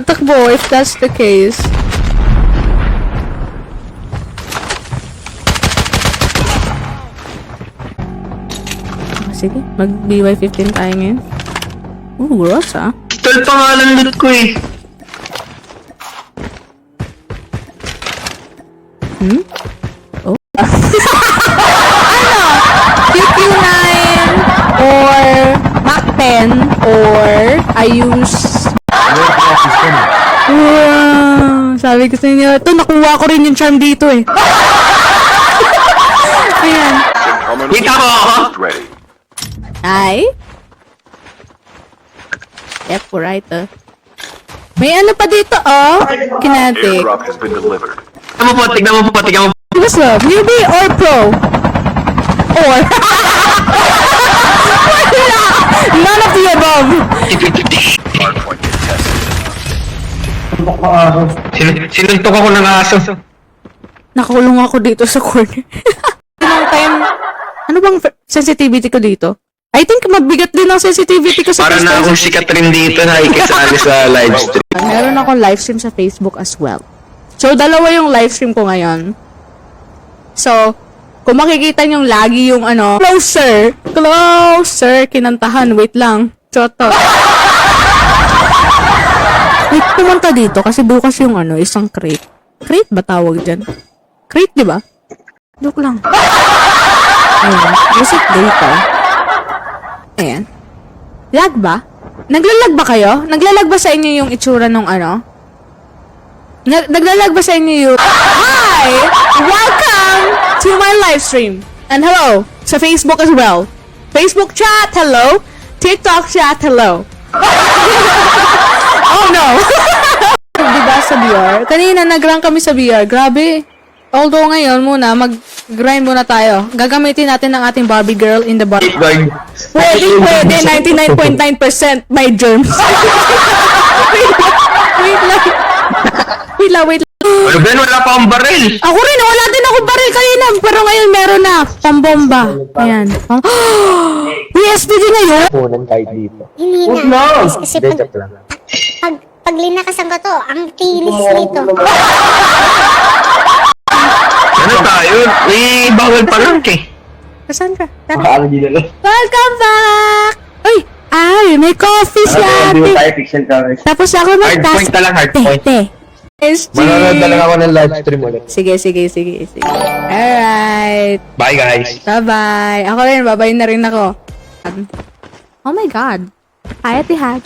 takbo if that's the case. Sige, mag-BY15 tayo ngayon. Gross ah. Pistol pa nga lang loot ko eh. Oh. Ano? QQ9 or Mac 10 or I use... sabi ko sa inyo, ito nakuha ko rin yung charm dito eh. Ayan. Wait ako! Ay? Yep, right May ano pa dito, oh. Kinetic. Airdrop has been delivered. Tignan mo po. What's up? Newbie or pro? Or? Wala! None of the above. Hardpoint contested. Sinuntok ako ng aso. Nakakulong ako dito sa corner. Long time. Ano bang sensitivity ko dito? I think mabigat din ang sensitivity ko sa Para na akong sikat rin dito na ikisali sa live stream. Meron akong live stream sa Facebook as well. So, dalawa yung live stream ko ngayon. So, kung makikita nyo lagi yung ano, closer, kinantahan, wait lang, choto. Wait, pumunta dito kasi bukas yung ano, isang crate. Crate ba tawag dyan? Crate, di ba? Joke lang. Ayan, visit data. Ayan. Lag ba? Naglalag ba kayo? Naglalag ba sa inyo yung itsura nung ano? Naglalag ba sa inyo yung... Hi! Welcome to my live stream. And hello sa Facebook as well. Facebook chat, hello. TikTok chat, hello. Oh no! Diba sa VR? Kanina nag-rank kami sa VR. Grabe. Although ngayon muna, mag-grind muna tayo. Gagamitin natin ang ating Barbie girl in the bar. Pwede. 99.9% by germs. Wait lang. Ano Ben, wala pa akong baril. Ako rin, wala din ako baril kanina. Pero ngayon meron na. Pambomba. Ayan. PSPD ngayon? Punan kahit dito. Hindi na. Kasi Hindi, joke lang. pag linakasan ko to, ang kinis nito. Ano tayo? Eh, bawal pa lang eh. Saan ka? Tara. Paano di na lang? Welcome back! Ay, may coffee si Hindi mo ate. tayo fiction comics. Tapos ako Hard point na lang, hard point. SG. Manonood na lang ako ng live stream ulit. Sige. Alright. Bye guys. Bye-bye. Ako rin, bye-bye na rin ako. Oh my God. Hi, Ate Hat.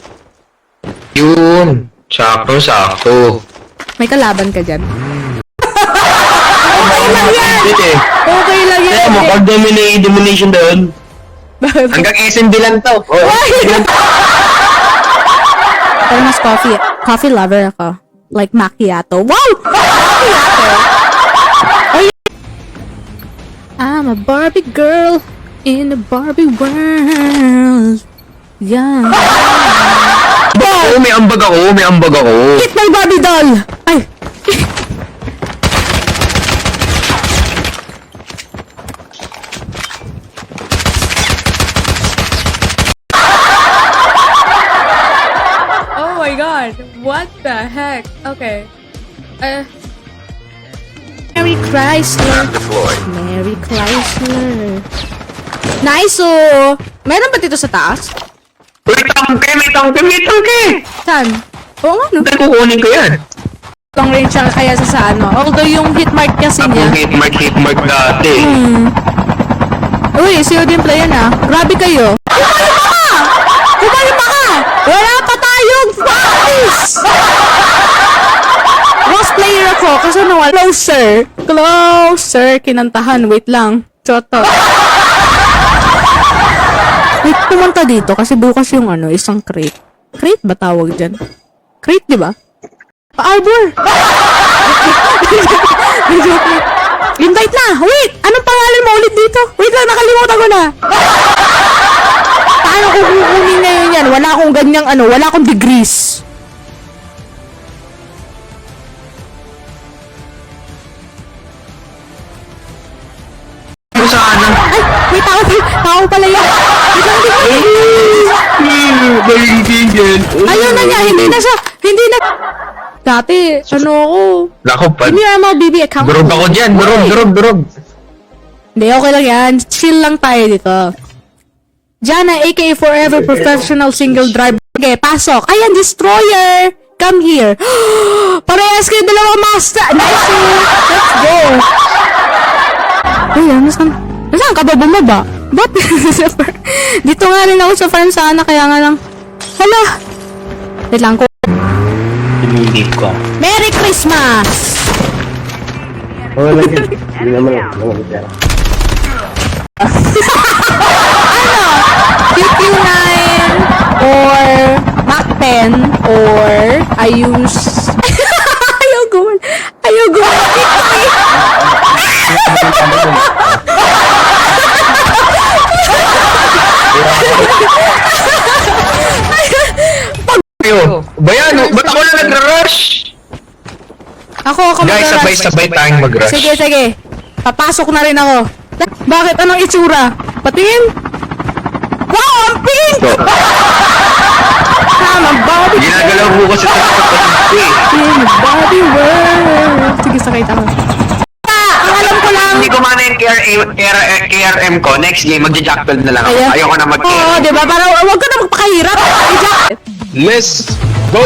Yun. Sakto. May kalaban ka dyan. Okay lang yan! Dito eh. Okay lang yan! Kaya mo, pag domination doon. Hanggang SMB lang to. Pero mas coffee lover ako. Like macchiato. Wow! Macchiato! Oh, yeah. I'm a Barbie girl in the Barbie world. Yeah. Oo, may ambag ako. Hit my Barbie doll! Ay! Oh my God! What the heck? Okay. Mary Chrysler. Deployed. Mary Chrysler. Nice oh! Meron ba dito sa taas? May tangke. Saan? Oo nga no. Dahil kukunin ko yan. Long range siya kaya sa ano. Although yung hit mark kasi niya. Ako hit mark dati. Uy, COD yung player na. Grabe kayo. Kumalma ka! Wala pa tayong focus! Boss player ako kasi nawala. Closer, kinantahan. Wait lang. Choto. Wait, pumunta dito kasi bukas yung ano, isang crate. Crate ba tawag dyan? Crate, di ba? Arbor! Invite na! Wait! Anong pangalan mo ulit dito? Wait lang, nakalimutan ko na! Paano ko kukunin ngayon yan? Wala akong ganyang ano, wala akong degrees. Ano sa ano? Ay! May tao pala yan! Wait lang, Ayun na niya, Ayun na niya, hindi na siya! Hindi na... Dati, ano ako, Nako, give me your MLBB account. durog ako dyan. Durog. Hindi, okay lang yan. Chill lang tayo dito. Jana, aka Forever Professional Single Driver. Okay, pasok. Ayan, Destroyer! Come here. Parehas kayo dalawang master. Nice. Let's go. Uy, nasaan ka ba bumaba? Ba't? Dito nga rin ako sa farm sana, kaya nga lang. Hala! Wait lang ko. Pinilip ko. Merry Christmas! Oo, lang yun. Hindi naman yan. QQ9 or Mac 10 or I use ayaw guman Ayo, bayan, ba't ako na nag-rush? ako Guys, mag-rush. sabay tayong mag-rush. Sige papasok na rin ako. Bakit? Anong itsura? Patingin? Wow, ang pink! Tama, body Ginagalaw ko kasi ito. in the body world. Sige, sakay tayo. Ang alam ko lang. Hindi ko mana yung KRM ko. Next game, magja-jackpad na lang ako. Ayan. Ayoko na Oo, mag-KRM. diba? Parang huwag ka na magpakahirap. Let's go!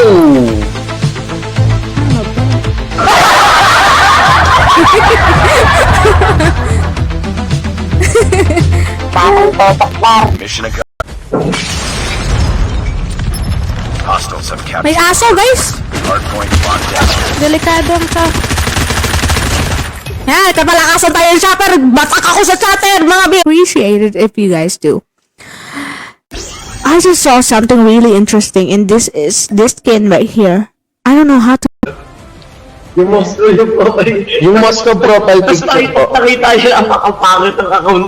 Mission accomplished. Hostiles have May captured aso, guys. hardpoint locked down. Delikadong ka. Yan, kapalakasan tayo yung chopper. Batak ako sa chatter, mga appreciate it if you guys do. I just saw something really interesting and this skin right here. I don't know how to... Yung Moscow profile picture po. Nakita siya ang pangit ng account.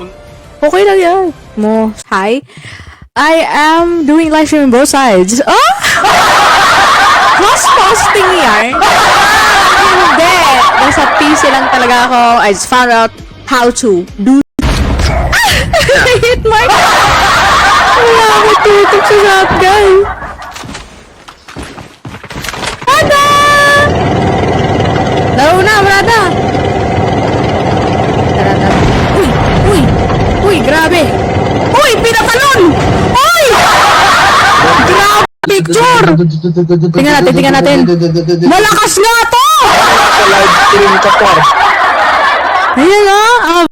Okay lang yan. Mo. Hi. I am doing live stream on both sides. Oh! Mas posting yan. Hindi. Nasa PC lang talaga ako. I just found out how to do... I hit my... Wala ako tutok sa shotgun. Ada! Laro na, brada! Tara. Uy, grabe! Uy, pinatalon! Uy! Grabe, picture! Tingnan natin. Malakas nga to! Sa live stream ka po. Ayan ah.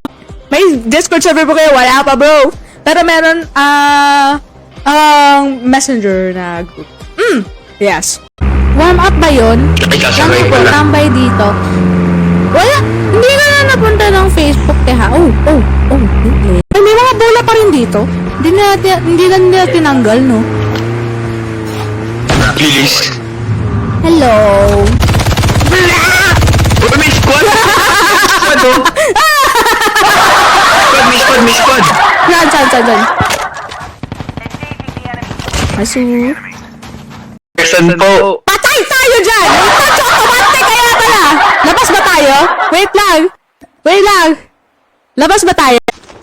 May Discord server po kayo. Wala pa, bro. Pero meron, messenger na group. Yes. Warm up ba yun? Ikasabay Kami po, ko lang. tambay dito. Wala. Hindi ka na napunta ng Facebook, teha. Oh. Hindi. Ay, may mga bola pa rin dito. Hindi na nila tinanggal, no? Please. Hello. Uy, may squad! Squad, oh! May squad! Saan? Asu. Person po. Patay tayo dyan! Touch automatic kaya pala! Labas ba tayo? Wait lang! Labas ba tayo?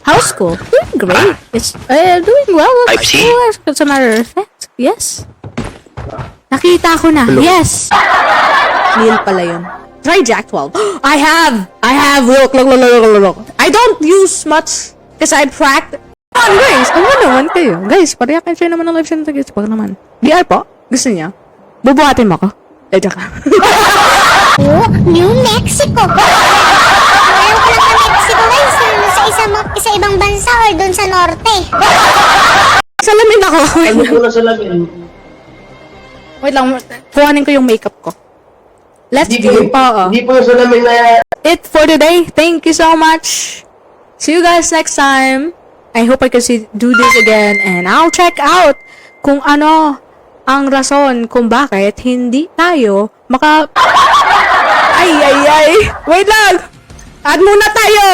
House ko? Doing great. It's doing well. Type C? As a matter of fact, yes. Nakita ko na. Yes! Neil pala yun. Try Jack 12. I have! Look. I don't use much kasi I practice. Come on, guys! Ano naman kayo? Guys, pareha kayo share naman ng live stream guys. Pag naman. DR po? Gusto niya? Bubuhatin mo ako? Joke lang. Oh, New Mexico. Ayaw ko lang sa Mexico guys. Sa ibang bansa or doon sa norte. Salamin ako. Ano po na sa lamin? Wait lang. Kuhanin ko yung makeup ko. Let's go pa. Hindi po sa lamin na yan. It for today. Thank you so much. See you guys next time. I hope I can do this again and I'll check out kung ano ang rason kung bakit hindi tayo ay. Wait lang. Add muna tayo.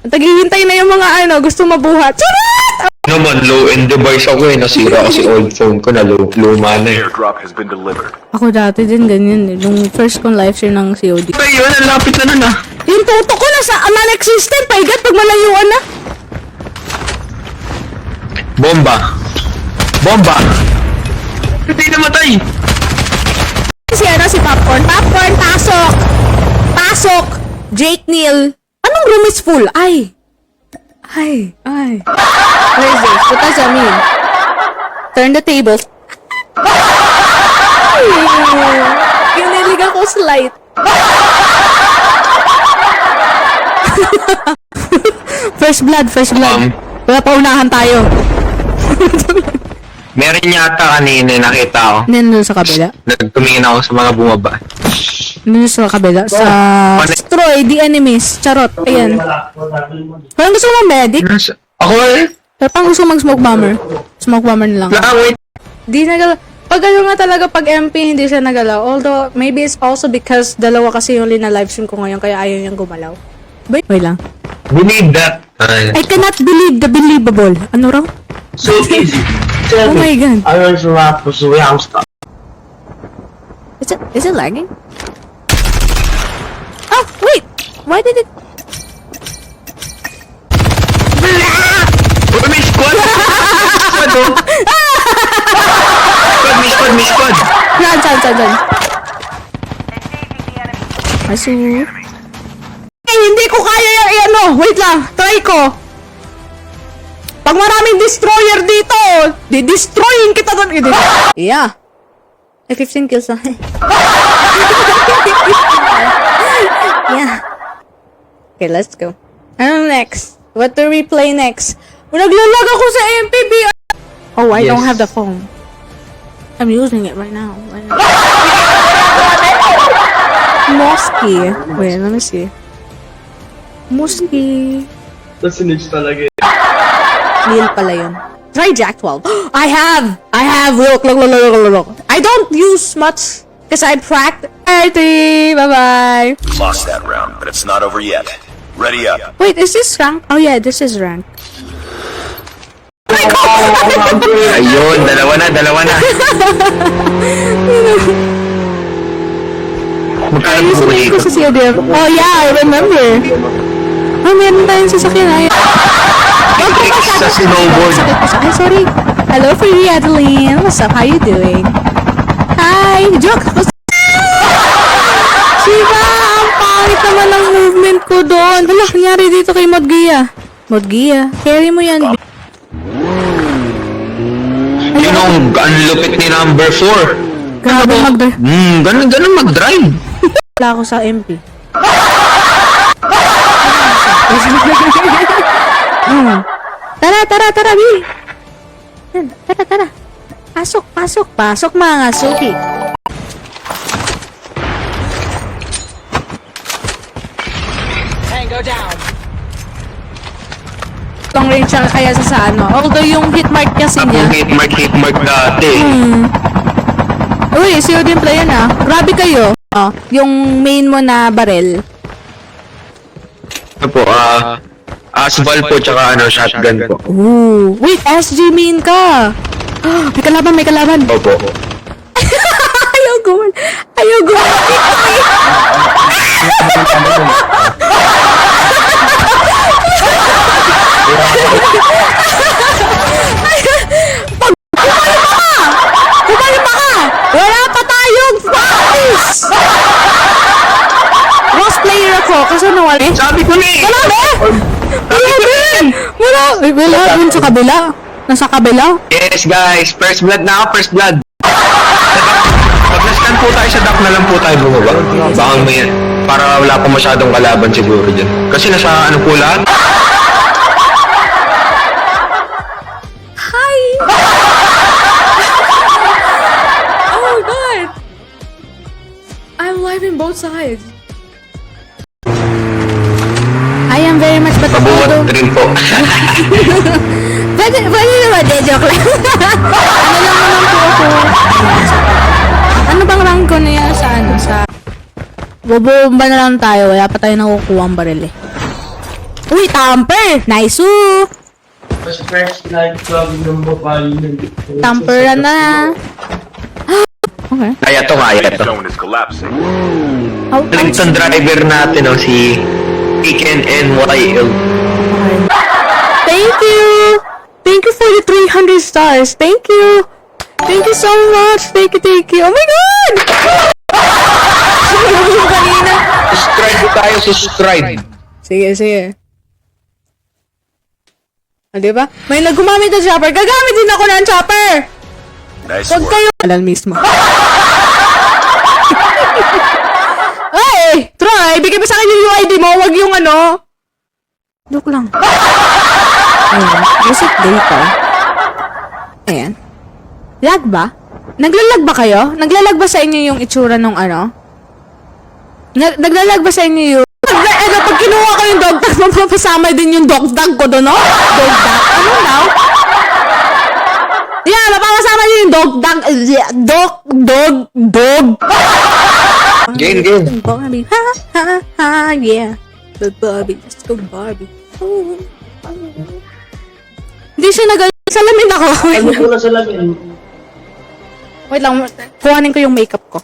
Taghihintay na yung mga gusto mabuhat. Charot! Naman, low-end device ako eh. Nasira kasi old phone ko na luma na eh. Airdrop has been delivered. Ako dati din ganyan eh. Nung first kong live stream ng COD. Ay, yun, ang lapit na nun ah. Yung tuto ko nasa non-existent. Paigat pag malayuan na. Bomba! Hindi namatay! na si Popcorn. Popcorn, pasok! Pasok! Jake Neal. Anong room is full? Ay. Where is this? What does that mean? Turn the table. Ay! Kinilig ako sa light. First blood. Wala pa unahan tayo. Meron yata kanina nakita ko. Nandun sa kabila. Nagtumingin ako sa mga bumaba. Nandun sa kabila. Sa... Destroy the enemies. Charot. Ayan. Parang gusto mo medic? Ako eh. Pero parang gusto mag-smoke bomber. Smoke bomber na lang. Wait. Di nagalaw. Pag ano nga talaga, pag MP, hindi siya nagalaw. Although, maybe it's also because dalawa kasi yung lina-livestream ko ngayon, kaya ayaw niyang gumalaw. Wait lang. We need that. I cannot believe the believable. Ano raw? So easy. Oh my God. Ayaw sa mga pusuwi ang stop. Is it lagging? Oh, wait! Why did it... May squad! Squad oh! May squad! Saan? Asu. Eh, hindi ko kaya yung ano. Wait lang. Try ko. Pag maraming destroyer dito, di-destroyin kita doon. Yeah. 15 kills na. Yeah. Okay, let's go. Ano next? What do we play next? Naglalag ako sa MPB. Oh, I don't have the phone. I'm using it right now. Mosky. Wait, let me see. Mosky. Nasinage talaga. Neil pala yun. Try Jack 12. I have! Look. I don't use much because I practice. Bye-bye. Lost that round, but it's not over yet. Ready up. Wait, is this rank? Oh yeah, this is rank. Ayun, dalawa na. Magkano po Ayusin ko sa CODF. Oh yeah, I remember. Oh, meron tayong sasakyan. Ay, sa snowboard. Ay, sorry. Hello for you, Adeline. What's up? How you doing? Hi! Joke! Shiba! Ang pangit naman ang movement ko doon. Ano nangyari dito kay Modgia? Modgia, carry mo yan. Yun ang lupit ni number 4. Grabe mag-drive. Ganun mag-drive. Wala ako sa MP. Tara, Bill. Tara. Pasok mga suki. Tango down. Long range siya kaya sa ano. Although yung hit mark kasi niya. Hit mark dati. Uy, COD yung player na. Grabe kayo. Oh, yung main mo na barrel. Ano po, asphalt po tsaka shotgun po. Ooh. Wait, SG main ka. May kalaban. Opo. Ayaw guman. Kumalma ka! Wala pa tayong practice! Lost player ako, kasi nawala. Sabi ko na eh! Wala dun sa kabila. Nasa kabila. Yes guys, first blood na ako, first blood. Pag na-stand po tayo sa dock na lang po tayo bumaba. Baka may, para wala pa masyadong kalaban siguro dyan. Kasi nasa ano po lahat? Hi! Oh my God! I'm live in both sides. I am very much Mabuhat batabudo. rin po. Pwede naman, joke lang. Ano lang naman po ako. Ano bang rank ko na yan sa bubomba na lang tayo. Wala pa tayo nakukuha ang baril eh. Uy, tamper! Nice! Mas first life club ng babae yun. Tamperan na. Okay. Kaya to. Zone is collapsing. Itong driver natin si KNNYL. Thank you! Thank you for the 300 stars. Thank you! Thank you so much! Thank you! Oh my God! subscribe. Sige, sige. Ah, di ba? May nagumamit ng chopper. Gagamit din ako ng chopper! Nice Huwag work. kayo... Alam mismo. Ay! Troy, bigay mo sa akin yung UID mo. Huwag yung ano. Joke lang. Ayan. Reset data. Ayan. Lag ba? Naglalag ba kayo? Naglalag ba sa inyo yung itsura nung ano? Naglalag ba sa inyo yung... Ano, pag kinuha ko yung dog tag, mapapasama din yung dog tag ko doon, no? Dog tag? Ano now? Yeah, mapapasama din yung dog tag. Dog. Game. Barbie, ha, ha, ha, yeah. The Barbie, let's go Barbie. Oh. Hindi siya salamin ako. Ano ko na sa lamin? Wait lang, kuhanin ko yung makeup ko.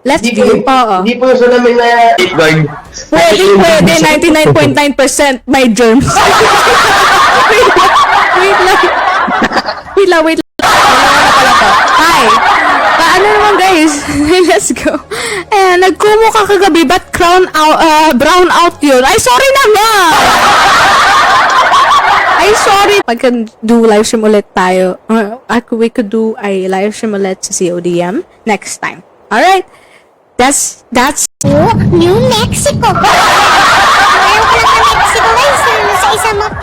Let's Hindi go po, pa, hindi po yung salamin na... Guard. Pwede, 99.9% may germs. Wait lang. Hi! Paano naman guys? Let's go. Nagkumo ka kagabi, ba't brown out yun? Ay, sorry naman! Ay, sorry. Pag do live stream ulit tayo, we could do a live stream ulit sa CODM next time. Alright? That's Oh, New Mexico! Ayaw ko lang sa Mexico guys,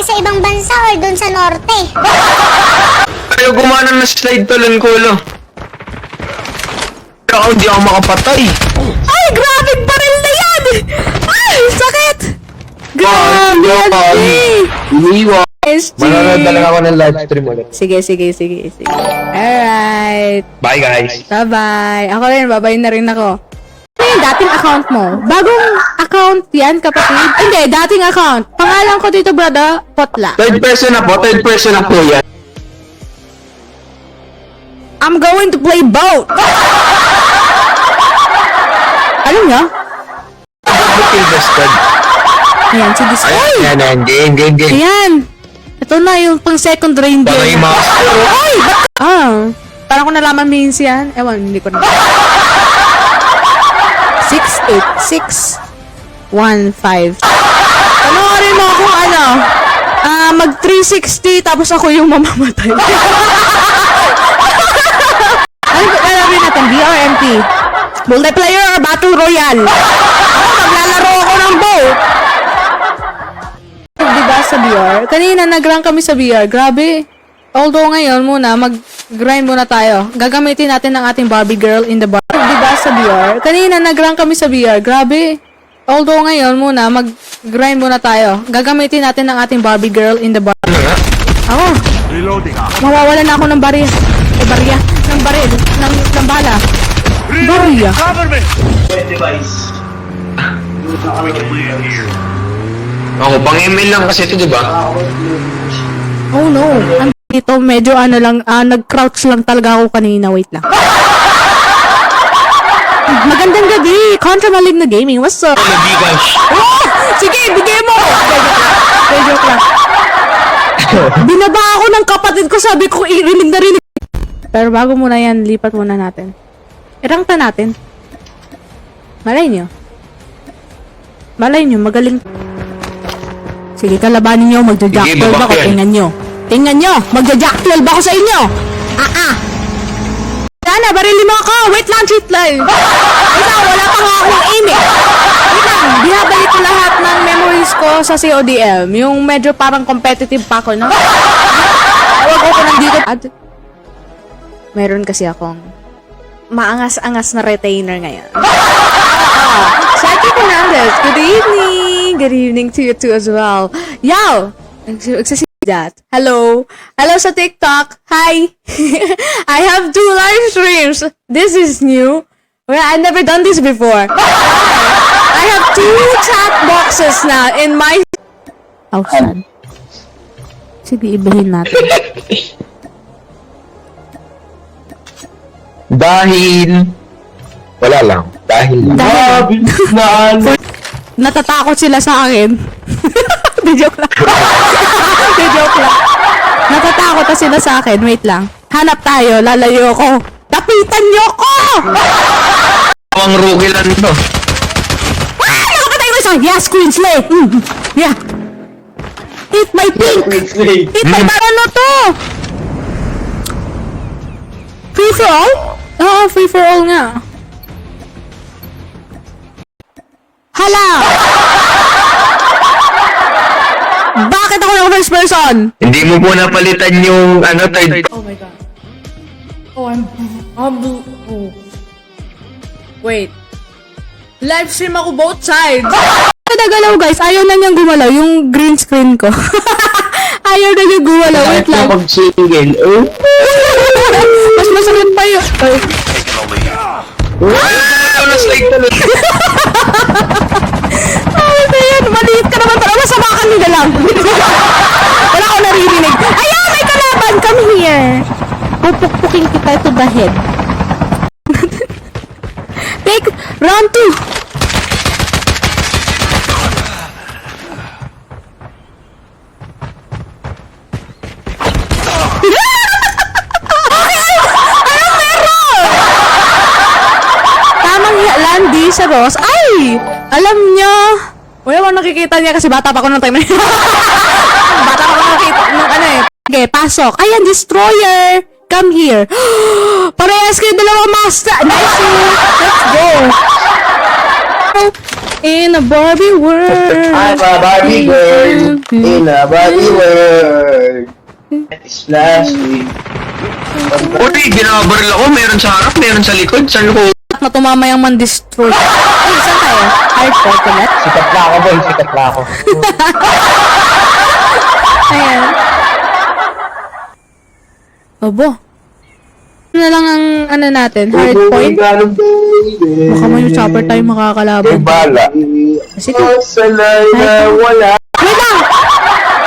sa ibang bansa or doon sa norte. Ayaw gumana ng slide talon ko, lo. Pero ako, hindi ako makapatay. ay, grabe baril na yan! Ay, sakit! Grabe! Iniwa. SG! Manonood talaga ako ng live stream ulit. Sige. Alright. Bye, guys. Bye-bye. Ako rin, bye-bye na rin ako. Ano yung dating account mo? Bagong account yan, kapatid? Hindi, dating account. Pangalan ko dito, brother, Potla. Third person na po yan. I'm going to play boat! Alam nyo? Invested. Ayan, si Discoy. Ayan. Game. Ayan. Ito na yung pang second rainbow. Baka yung master. Ay! Ba't parang ko nalaman means yan. Ewan, hindi ko na. 68615. Panoorin mo kung ano. Mag 360 tapos ako yung mamamatay. Ano ba lalawin natin? BRMP. Multiplayer or Battle Royale? Maglalaro ako ng boat. Diba sa VR? Kanina nag-rank kami sa VR. Grabe. Although ngayon muna, mag-grind muna tayo. Gagamitin natin ang ating Barbie girl in the bar. Diba sa VR? Kanina nag-rank kami sa VR. Grabe. Although ngayon muna, mag-grind muna tayo. Gagamitin natin ang ating Barbie girl in the bar. Oh. Mawawalan na ako ng barya. Ng baril. Ng bala. Barya. Ako, pang email lang kasi ito, di ba? Oh no. Ito medyo nag-crouch lang talaga ako kanina. Wait lang. Magandang gabi. Contra Maligno Gaming. What's up? Nag-Gcash. Sige, bigay mo. Joke lang. Binaba ako ng kapatid ko. Sabi ko, rinig na rinig. Pero bago muna yan, lipat muna natin. Irangta natin. Malay nyo, magaling. Sige, kalabanin nyo. Magja-jack Sige, 12 ako. babak yan. Tingnan nyo. Magja-jack 12 ako sa inyo. Sana, barili mo ako. Wait lang, cheat lang. Wala pa nga akong aim eh. Wait lang, binabalik ko lahat ng memories ko sa CODM. Yung medyo parang competitive pa ako, no? Huwag ako nandito. Meron kasi akong maangas-angas na retainer ngayon. Saki Fernandez, good evening. Good evening to you too as well. Yo! That. Hello sa TikTok. Hi. I have 2 live streams. This is new. Well, I've never done this before. I have 2 chat boxes now in my... Oh, sad. Sige, ibahin natin. Dahil... Wala lang. Dahil lang. Grabe na ano. Natatakot sila sa akin. Di joke lang. Natatakot na sila sa akin. Wait lang. Hanap tayo. Lalayo ko. Tapitan niyo ko! Ang rookie lang to. Nakapatay ko isa! Yes, Queen Slay! Yeah. Eat my pink! Eat my ano to? Free for all? Oo, free for all nga. Hala! Bakit ako ng first person? Hindi mo po napalitan yung third. Oh my god. Oh, I'm oh. Wait. Live stream ako both sides. Nagalaw guys, ayaw na niyang gumalaw yung green screen ko. Ayaw na niyang gumalaw. Wait lang. Pag-single, oh. Mas masakit pa yun. Ay. Ayaw na slide tuloy. Ay, na yan. Maliit ka naman. Pero masama ka nila lang. Wala ko naririnig. Ayan, may kalaban. Come here. Pupukpukin kita to the head. Take round 2. Landi sa Ross. Ay! Alam nyo. Wala mo nakikita niya kasi bata pa ako nung time na yun. Bata pa ako nakikita nung ano eh. Okay, pasok. Ayan, destroyer. Come here. Parehas kayo dalawang master. Nice. Let's go. In a Barbie world. I'm a Barbie girl in a Barbie world. Splash me. Uy, ginabaril ako. Meron sa harap, meron sa likod. Saan ko? Na tumamayang man-destroy. Ay, saan tayo? Hardcore ulit? Sikat na ako, boy. Sikat na ako. Ayan. Obo. Ano na lang ang ano natin? Hard point? Baka may chopper tayo makakalaban. Bala. Sige. Salay na wala. Wait lang!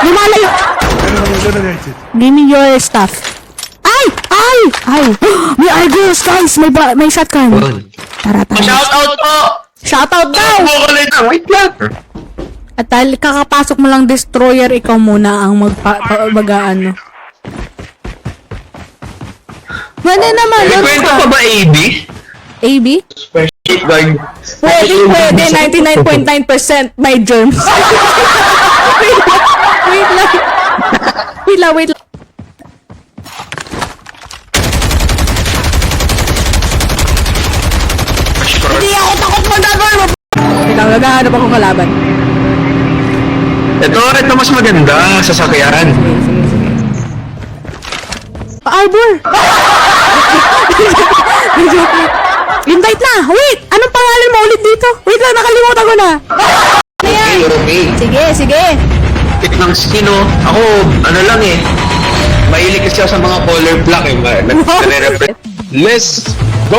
Lumalayo! Give me your stuff. Ay! Ay! Ay! May argos, guys! May shotgun. Tara, tara. Shoutout po! Shoutout daw! Wait lang. At dahil kakapasok mo lang destroyer, ikaw muna ang magpapagaan. Ano naman? May kwento pa ba AB? AB? Guard. Pwede. 99.9% may germs. Wait lang. Hindi ako takot mag-gagawin mo. Naghahanap akong kalaban. Ito mas maganda, sasakyan. Pa-arbor! Invite na! Wait! Anong pangalan mo ulit dito? Wait lang, nakalimutan ko na! Ayan! Sige! Ng sino? Ako, lang eh. Mahilig kasi ako sa mga color black eh. Nare-represent. Let's go!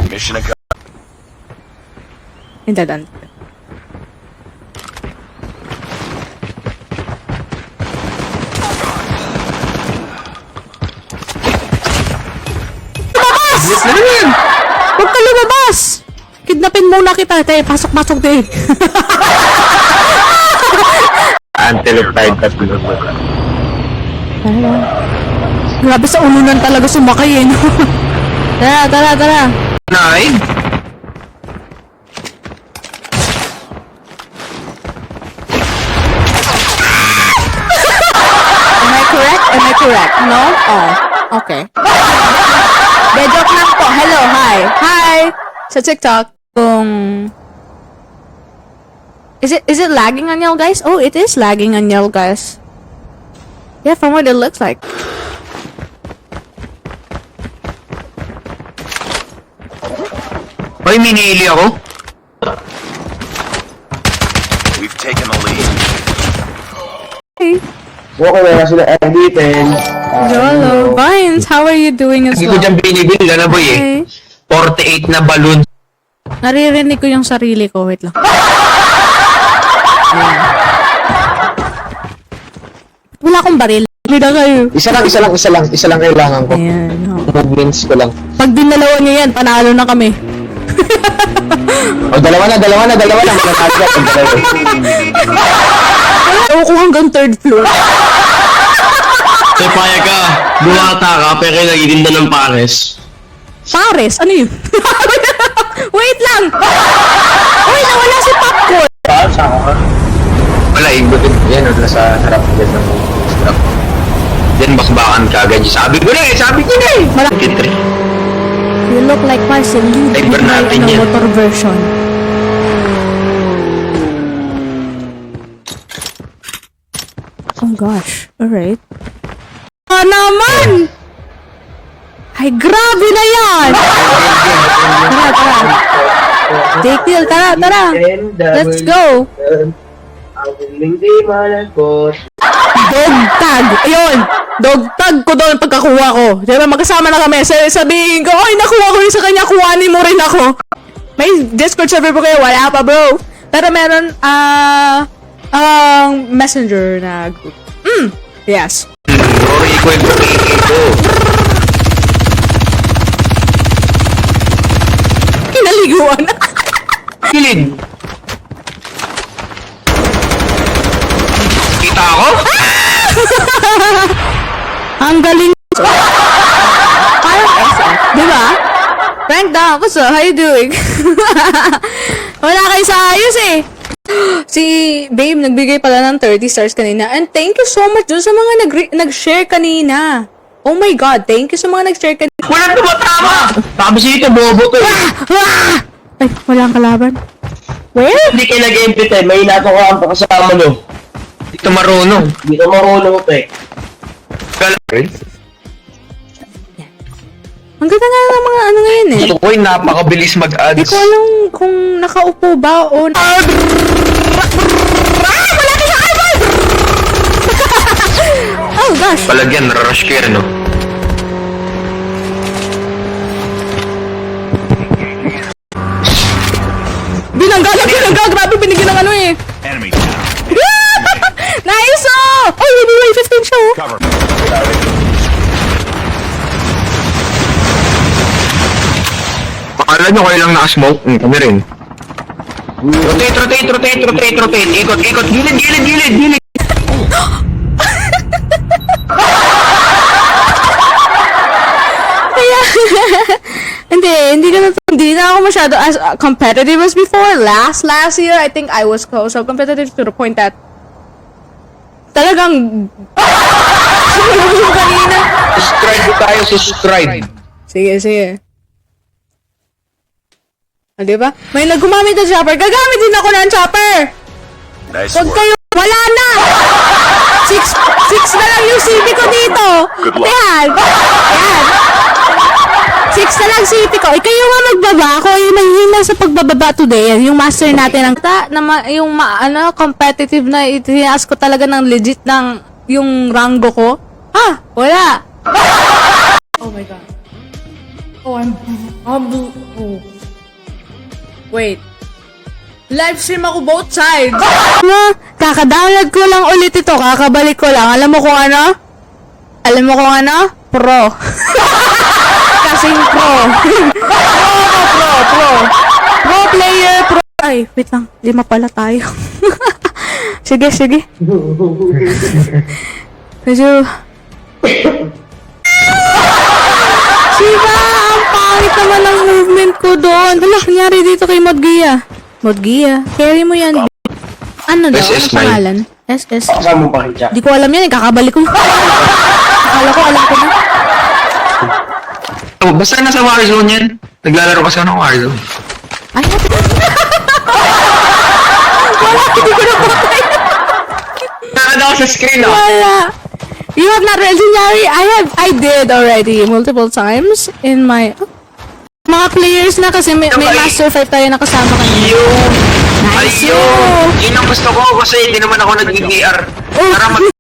Mission accomplished. Hindi, dan. Lumabas! Huwag ka lumabas! Kidnapin muna kita, te. Pasok din. Antelope tide tatlo. Grabe sa ulunan talaga sumakay eh. No? Tara. Nine? Am I correct? No? Oh, okay. De, joke lang po. Hello, hi. Sa TikTok, is it lagging on y'all guys? Oh, it is lagging on y'all guys. Yeah, from what it looks like. Hoy, minili ako. We've taken the lead. Hey, Okay na sila editin. Jolo. Vines, how are you doing as Hindi ko well? dyan binibil, na boy eh. Hey. 48 na balloon. Naririnig ko yung sarili ko. Wait lang. Wala akong baril. Bida kayo. Isa lang kailangan ko. Ayan. Oh. Movements ko lang. Pag dinalawan niyo yan, panalo na kami. O, dalawa na. Manatagya, pag-dalawa. Ako hanggang third floor. May payag ka. Bumata ka, pero kayo nagtitinda ng pares. Pares? Ano yun? Wait lang! Uy, nawala si Popcorn! Wala, igutin. Yan, wala sa harap dyan ng strap. Yan, bakbakan ka agad. Sabi ko na eh! Wala. Kitri. You look like Marcel. You Timer may natin yan. motor version. Oh gosh. Alright. Ah, naman! Ay, grabe na yan! Tara. Take deal, tara. Let's go! Ang hindi malagkot. Dog tag! Ayun! Dog tag ko doon pagkakuha ko. Diba, magkasama na kami. Sabihin ko, ay, nakuha ko rin sa kanya, kuhanin mo rin ako. May Discord server po kayo? Wala pa, bro. Pero meron, messenger na group. Yes. Rory, kwento ko. Kinaliguan. Kilid. Kita ako? Ang galing. Parang SF. Diba? Frank down. What's up? How you doing? Wala kayo sa ayos eh. Si Babe, nagbigay pala ng 30 stars kanina. And thank you so much dun sa mga nag-share kanina. Oh my God, thank you sa mga nag-share kanina. Walang tumatama! Tapos ito, bobo to. Ay, walang kalaban. Where? Hindi kayo nag-impit eh. May natukaan pa kasama nyo. Dito marunong. Hindi ka marunong to eh. Ang ganda nga ng mga ano ngayon eh. Ito ko yung napakabilis Hindi mag-ads. ko alam kung nakaupo ba o... Wala ka sa album! Oh gosh. Palagyan, rush ko yan, no? Binangga! Grabe, binigyan ng ano eh. Enemy down. Nice oh! Oh, anyway, 15 siya oh. Cover. Akala nyo kayo lang naka-smoke? Kami rin. Rotate. Ikot. Gilid. Kaya, hindi na ako masyado as competitive as before. Last year, I think I was so competitive to the point that talagang kanina. Stride tayo sa stride. Sige. Ah, diba? May nagumamit ng chopper. Gagamit din ako ng chopper! Nice Huwag work. kayo, wala na! Six na lang yung CP ko dito! Good luck. Yan! 6 na lang CP ko. Ikaw yung magbaba. Ako yung mahina sa pagbababa today. Yung master natin ng competitive na itinaas ko talaga ng legit ng yung rango ko. Ah! Wala! Oh my God. Oh, oh. Wait. Live stream ako both sides. Kaka-download ko lang ulit ito. Kakabalik ko lang. Alam mo kung ano? Pro. Kasing pro. Pro player, pro. Ay, wait lang. 5 pala tayo. Sige. Medyo... Siba, ang pangit naman ng movement ko doon. Ano nangyari dito kay Modgia? Carry mo yan. Ano daw? Ano SS9. pangalan? SS. Kasama mo pa rin siya. Di ko alam yan, kakabalik ko. Akala ko, alam ko na. Oh, basta nasa Warzone yan. Naglalaro kasi ako ng Warzone. Ay, wala, hindi ko na patay. Nakada ako sa screen, ah. Wala. You have not legendary? I did already multiple times in my... Mga players na kasi may Master 5 tayo nakasama kanina. Ayun! Nice Ayun! Yun ang gusto ko kasi hindi naman ako nag-VR. Para mag